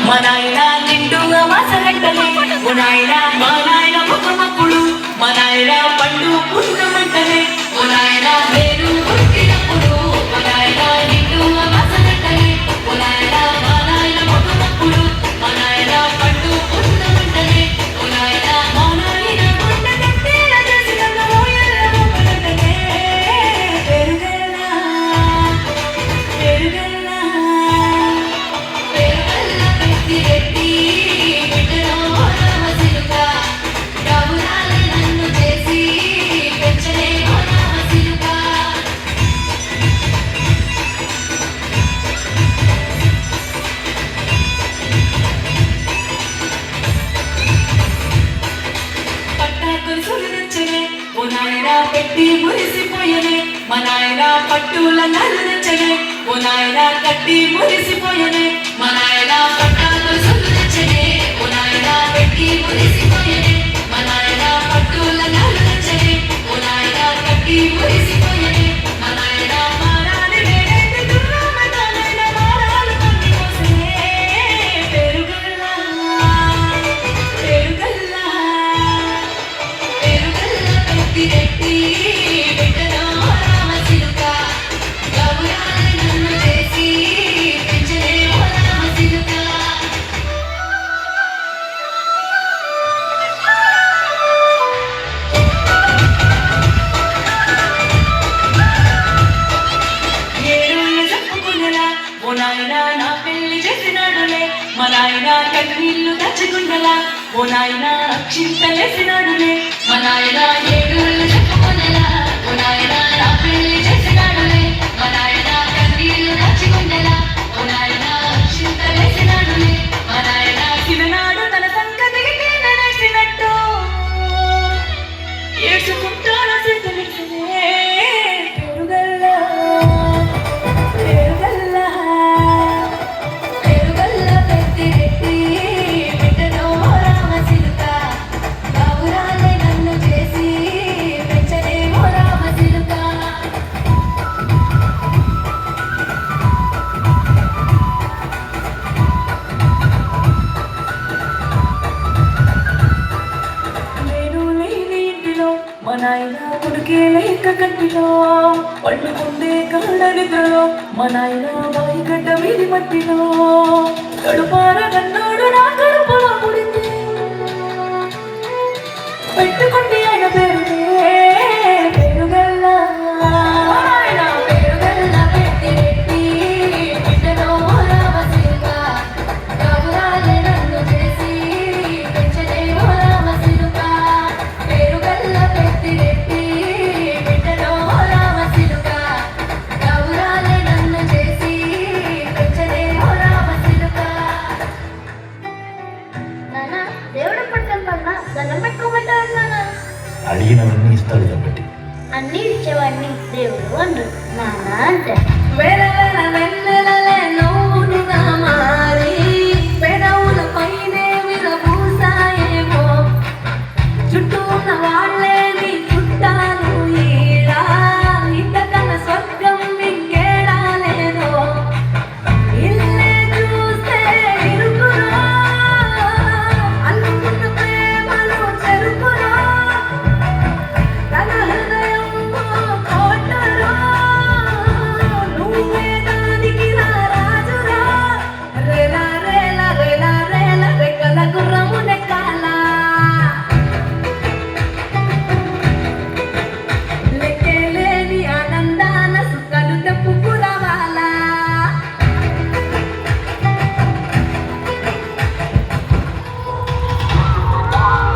మా నాయన నిండుగా మాసగట్టలే ఓ నాయన మా నాయన ముఖమప్పుడు మా నాయన పండు పుట్టమంటలే ఓ నాయన నేను పుట్టినప్పుడు మా నాయన నిండుగా మాసగట్టలే ఓ నాయన మా నాయన ముఖమప్పుడు మా నాయన పండు పుట్టమంటలే ఓ నాయన మా నాయన గుండ కట్టేల చేసిన ఓయల ముఖమంటలే పెరుగల్లా పెరుగల్లా పెరుగల్లా పెద్దిరెడ్డి బిడ్డలో రామసిలుక రావురాలే నన్ను చేసి పెంచలే రామసిలుక పట్టాకులు సులునచ్చనే ఓ నాయన పెట్టి మురిసిపోయనే మా నాయన పట్టుల నలునచ్చనే ఓ నాయన కట్టి మురిసిపోయనే మా నాయన పట్టాకులు సులునచ్చనే ఓ నాయన పెట్టి మురిసిపోయనే మా నాయన పట్టుల నలునచ్చనే ఓ నాయన కట్టి మురిసిపోయనే మా నాయన మారాలి వేడైతే దుర్రామతానైన మారాలు కొన్ని కోసమే పెరుగల్లా పెరుగల్లా పెరుగల్లా పెద్దిరెడ్డి బిడ్డలో రామసిలుక గౌరాలే నన్ను చేసి పెంచలే ఓ రామసిలుక ఏడుళ్ళు చెప్పుకున్నలా ఓ నాయన నా పెళ్లి చేసినాడులే మా నాయన కన్నీళ్లు తెచ్చుకున్నలా ఓ నాయన చింతలేసినాడులే మా నాయన ఏడుళ్ళు చెప్పుకున్నలా ఓ నాయన నా పెళ్లి చేసినాడులే మా నాయన కన్నీళ్లు తెచ్చుకున్నలా ఓ నాయన చింతలేసినాడులే మా నాయన చిన్ననాడు తన సంగతికి నేననేసినట్టు ఏడ్చుకుంటాను చింతలేసినే పెరుగల్లా పెరుగల్లా పెరుగల్లా పెద్దిరెడ్డి బిడ్డలో రామసిలుక గౌరాలే నన్ను చేసి పెంచలే ఓ రామసిలుక నేను లేని ఇంటిలో మా నాయన కొడుకే లేక కంటిలో పండుకుండే కాడ నిద్రలో మా నాయన బాయి గడ్డ వీధి మట్టిలో కడుపార కన్నోడు నా కడుపులో పుడింది పెట్టుకుంటే ఆయన పేరునే పెరుగల్లా ఆయన పెరుగల్లా పెద్దిరెడ్డి బిడ్డలో రామసిలుక గౌరాలే నన్ను చేసి పెంచలే ఓ రామసిలుక పెరుగల్లా పెద్దిరెడ్డి బిడ్డలో రామసిలుక గౌరాలే నన్ను చేసి పెంచలే ఓ రామసిలుక నాన్న దేవుడు పట్టం పన్నా దండం పెట్టుకోమంటారు నాన్న. అడిగినవన్నీ ఇస్తాడు కాబట్టి అన్ని ఇచ్చేవాడిని దేవుడు అంటారు నాన్న అంటే వేల